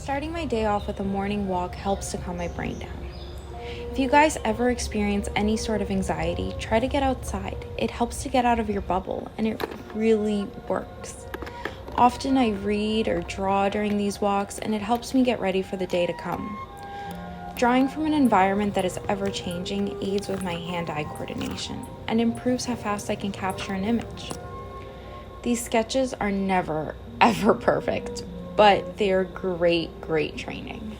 Starting my day off with a morning walk helps to calm my brain down. If you guys ever experience any sort of anxiety, try to get outside. It helps to get out of your bubble, and it really works. Often I read or draw during these walks, and it helps me get ready for the day to come. Drawing from an environment that is ever-changing aids with my hand-eye coordination and improves how fast I can capture an image. These sketches are never, ever perfect, but they are great training.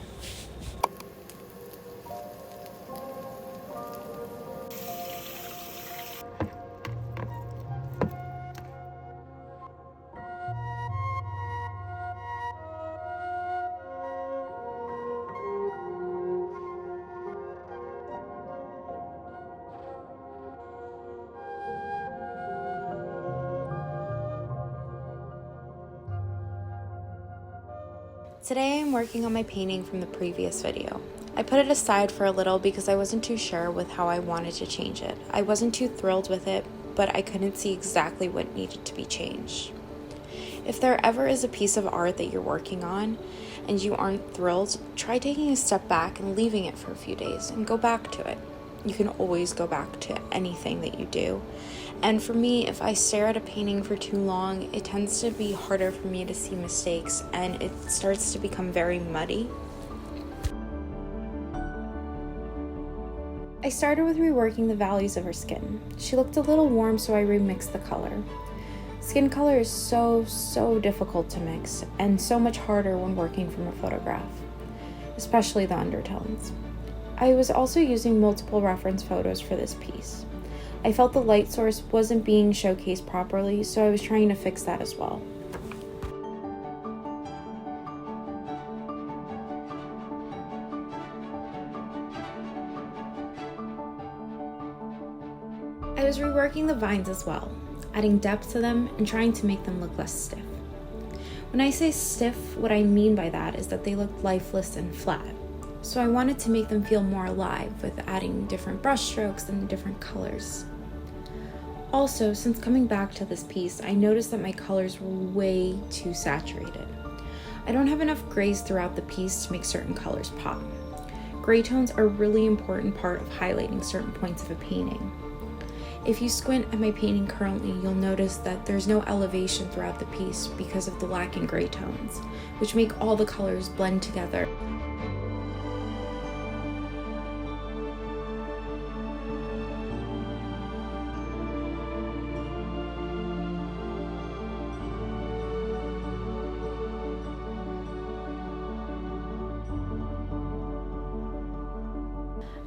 Today I'm working on my painting from the previous video. I put it aside for a little because I wasn't too sure with how I wanted to change it. I wasn't too thrilled with it, but I couldn't see exactly what needed to be changed. If there ever is a piece of art that you're working on and you aren't thrilled, try taking a step back and leaving it for a few days and go back to it. You can always go back to anything that you do. And for me, if I stare at a painting for too long, it tends to be harder for me to see mistakes and it starts to become very muddy. I started with reworking the values of her skin. She looked a little warm, so I remixed the color. Skin color is so difficult to mix and so much harder when working from a photograph, especially the undertones. I was also using multiple reference photos for this piece. I felt the light source wasn't being showcased properly, so I was trying to fix that as well. I was reworking the vines as well, adding depth to them and trying to make them look less stiff. When I say stiff, what I mean by that is that they look lifeless and flat. So I wanted to make them feel more alive with adding different brush strokes and different colors. Also, since coming back to this piece, I noticed that my colors were way too saturated. I don't have enough grays throughout the piece to make certain colors pop. Gray tones are a really important part of highlighting certain points of a painting. If you squint at my painting currently, you'll notice that there's no elevation throughout the piece because of the lacking gray tones, which make all the colors blend together.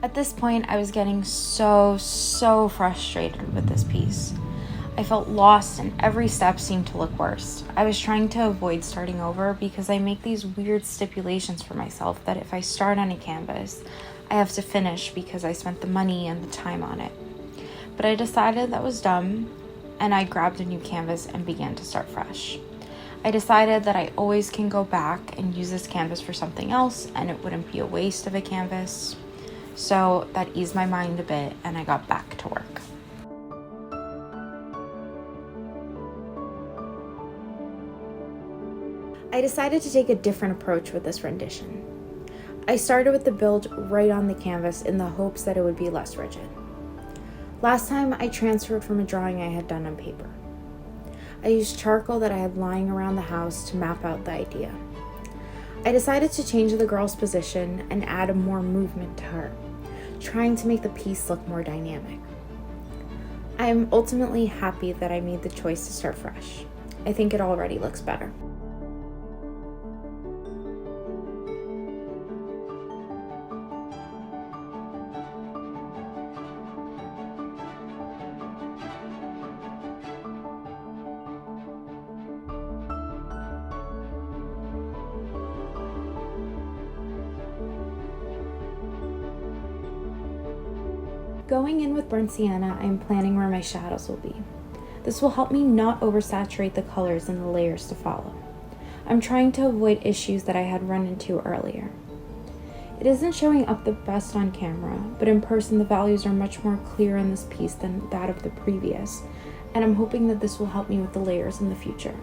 At this point, I was getting so frustrated with this piece. I felt lost and every step seemed to look worse. I was trying to avoid starting over because I make these weird stipulations for myself that if I start on a canvas, I have to finish because I spent the money and the time on it. But I decided that was dumb, and I grabbed a new canvas and began to start fresh. I decided that I always can go back and use this canvas for something else and it wouldn't be a waste of a canvas. So that eased my mind a bit and I got back to work. I decided to take a different approach with this rendition. I started with the build right on the canvas in the hopes that it would be less rigid. Last time I transferred from a drawing I had done on paper. I used charcoal that I had lying around the house to map out the idea. I decided to change the girl's position and add more movement to her, trying to make the piece look more dynamic. I am ultimately happy that I made the choice to start fresh. I think it already looks better. Going in with burnt sienna, I am planning where my shadows will be. This will help me not oversaturate the colors in the layers to follow. I'm trying to avoid issues that I had run into earlier. It isn't showing up the best on camera, but in person the values are much more clear in this piece than that of the previous, and I'm hoping that this will help me with the layers in the future.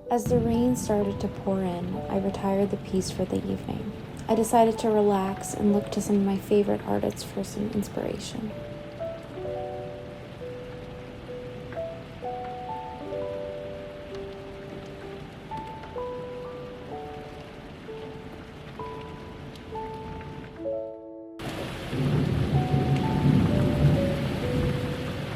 As the rain started to pour in, I retired the piece for the evening. I decided to relax and look to some of my favorite artists for some inspiration.